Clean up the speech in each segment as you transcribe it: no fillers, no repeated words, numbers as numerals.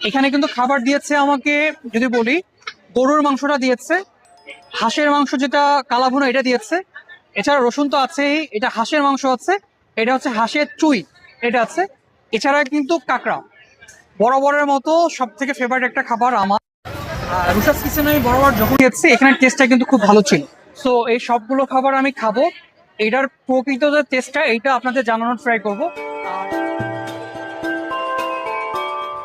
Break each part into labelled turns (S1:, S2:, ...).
S1: এখানে কিন্তু খাবার দিয়েছে আমাকে, যদি বলি গরুর মাংসটা দিয়েছে, হাঁসের মাংস যেটা কালাভুনা এটা দিয়েছে, এছাড়া রসুন তো আছেই, এটা হাঁসের মাংস আছে, এটা হচ্ছে হাঁসের চুই এটা আছে, এছাড়া কিন্তু কাঁকড়া। বরাবরের মতো সব থেকে ফেভারিট একটা খাবার আমার। রুশাস কিচেনে আমি বরাবর যখন গেছি এখানের টেস্টটা কিন্তু খুব ভালো ছিল। সো এই সবগুলো খাবার আমি খাবো, এটার প্রকৃত যে টেস্টটা এইটা আপনাদের জানানোর ট্রাই করবো।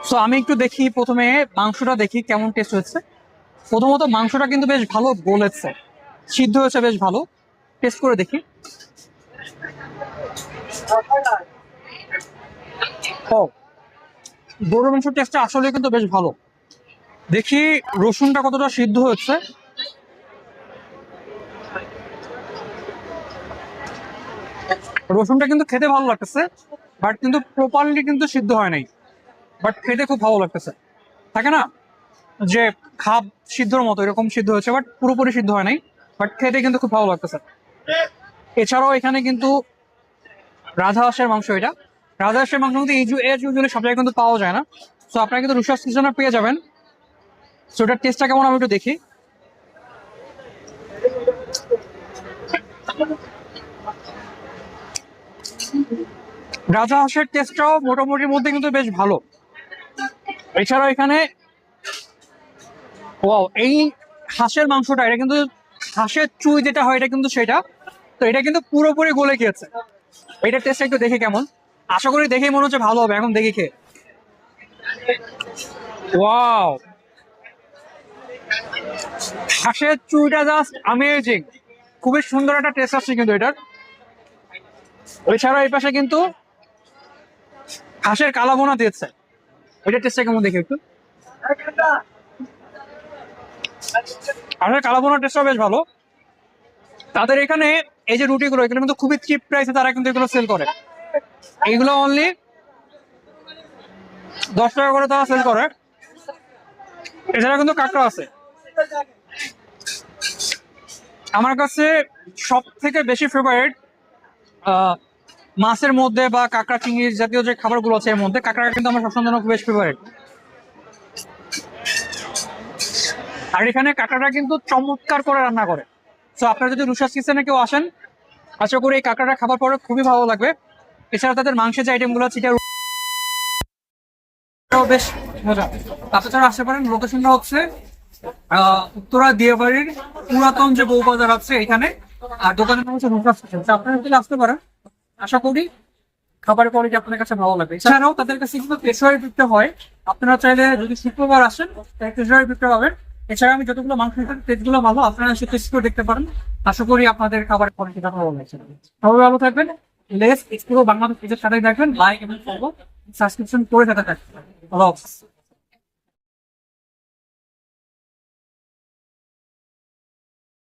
S1: সো আমি একটু দেখি, প্রথমে মাংসটা দেখি কেমন টেস্ট হয়েছে। প্রথমত মাংসটা কিন্তু বেশ ভালো গলেছে, সিদ্ধ হয়েছে বেশ ভালো। টেস্ট করে দেখি। ও, গরুর মাংসের টেস্টটা আসলে কিন্তু বেশ ভালো। দেখি রসুনটা কতটা সিদ্ধ হয়েছে। রসুনটা কিন্তু খেতে ভালো লাগতেছে, বাট কিন্তু প্রপারলি কিন্তু সিদ্ধ হয় নাই, বাট খেতে খুব ভালো লাগতেছে। থাকে না যে খাপ সিদ্ধর মতো, এরকম সিদ্ধ হয়েছে বাট পুরোপুরি সিদ্ধ হয় নাই, বাট খেতে কিন্তু খুব ভালো লাগতেছে। এছাড়াও এখানে কিন্তু রাধা হাঁসের মাংস, এটা রাধা হাঁসের মাংস কিন্তু ইউজুয়ালি সব জায়গায় কিন্তু পাওয়া যায় না। সো আপনারা কিন্তু রুশাস কিচেনে পেয়ে যাবেন। সো এটার টেস্টটা কেমন আমি একটু দেখি। রাজা হাঁসের টেস্টটাও মোটামুটির মধ্যে কিন্তু বেশ ভালো। এছাড়াও এখানে এই হাঁসের মাংসটা, এটা কিন্তু হাঁসের চুই যেটা হয় এটা কিন্তু সেটা, তো এটা কিন্তু পুরোপুরি গলে গিয়েছে। এটার টেস্টটা একটু দেখে কেমন, আশা করি দেখেই মনে হচ্ছে ভালো হবে, এখন দেখি খেয়ে। ওয়াও, হাঁসের চুইটা জাস্ট অ্যামেজিং, খুবই সুন্দর একটা টেস্ট আসছে কিন্তু এটার। এছাড়া এই পাশে কিন্তু হাঁসের কালাভুনা দিয়েছে, ওইটার টেস্টটা কেমন দেখি একটু। হাঁসের কালাভুনার টেস্টটা বেশ ভালো। তাদের এখানে এই যে রুটিগুলো, এগুলো কিন্তু খুবই চিপ প্রাইসে তারা কিন্তু এগুলো সেল করে। এইগুলো অনলি 10 টাকা করে তারা সেল করে। এছাড়া কিন্তু কাঁকড়া আছে। আমার কাছে সব থেকে বেশি ফেভারিট মাছের মধ্যে বা কাঁকড়া চিংড়ি জাতীয় যে খাবারগুলো আছে এর মধ্যে কাঁকড়া কিন্তু আমার সবসময় জন্য খুব বেশি ফেভারিট। আর এখানে কাঁকড়াটা কিন্তু চমৎকার করে রান্না করে। তো আপনারা যদি রুশাস কিচেনে কেউ আসেন, আশা করি এই কাঁকড়াটা খাবার পরে খুবই ভালো লাগবে। এছাড়া তাদের মাংসের যে আইটেমগুলো আছে এটাও বেশ মজা। আপনারা আসতে পারেন। লোকেশনটা হচ্ছে উত্তরা দিয়াবাড়ির পুরাতন যে বউবাজার আছে এখানে, আর দোকানের নাম হচ্ছে রুশাস কিচেন। আপনারা যদি আসতে পারেন, আশা করি খাবারের কোয়ালিটি আপনাদের কাছে ভালো লাগবে। এছাড়াও তাদের কাছে কিন্তু পেশোয়ারি পিঠা হয়, আপনারা চাইলে যদি শুক্রবার আসেন তাহলে পেশোয়ারি পিঠা পাবেন। এছাড়া আমি যতগুলো মাংস টেস্টগুলো ভালো, আপনারা এসে টেস্ট করে দেখতে পারেন। আশা করি আপনাদের খাবারের কোয়ালিটিটা ভালো লাগছে। সবাই ভালো থাকবেন। লেস এক্সপ্লোর বাংলাদেশ পেজের সাথে দেখবেন, লাইক এবং ফলো সাবস্ক্রিপশন করে থাকবেন। ভালো।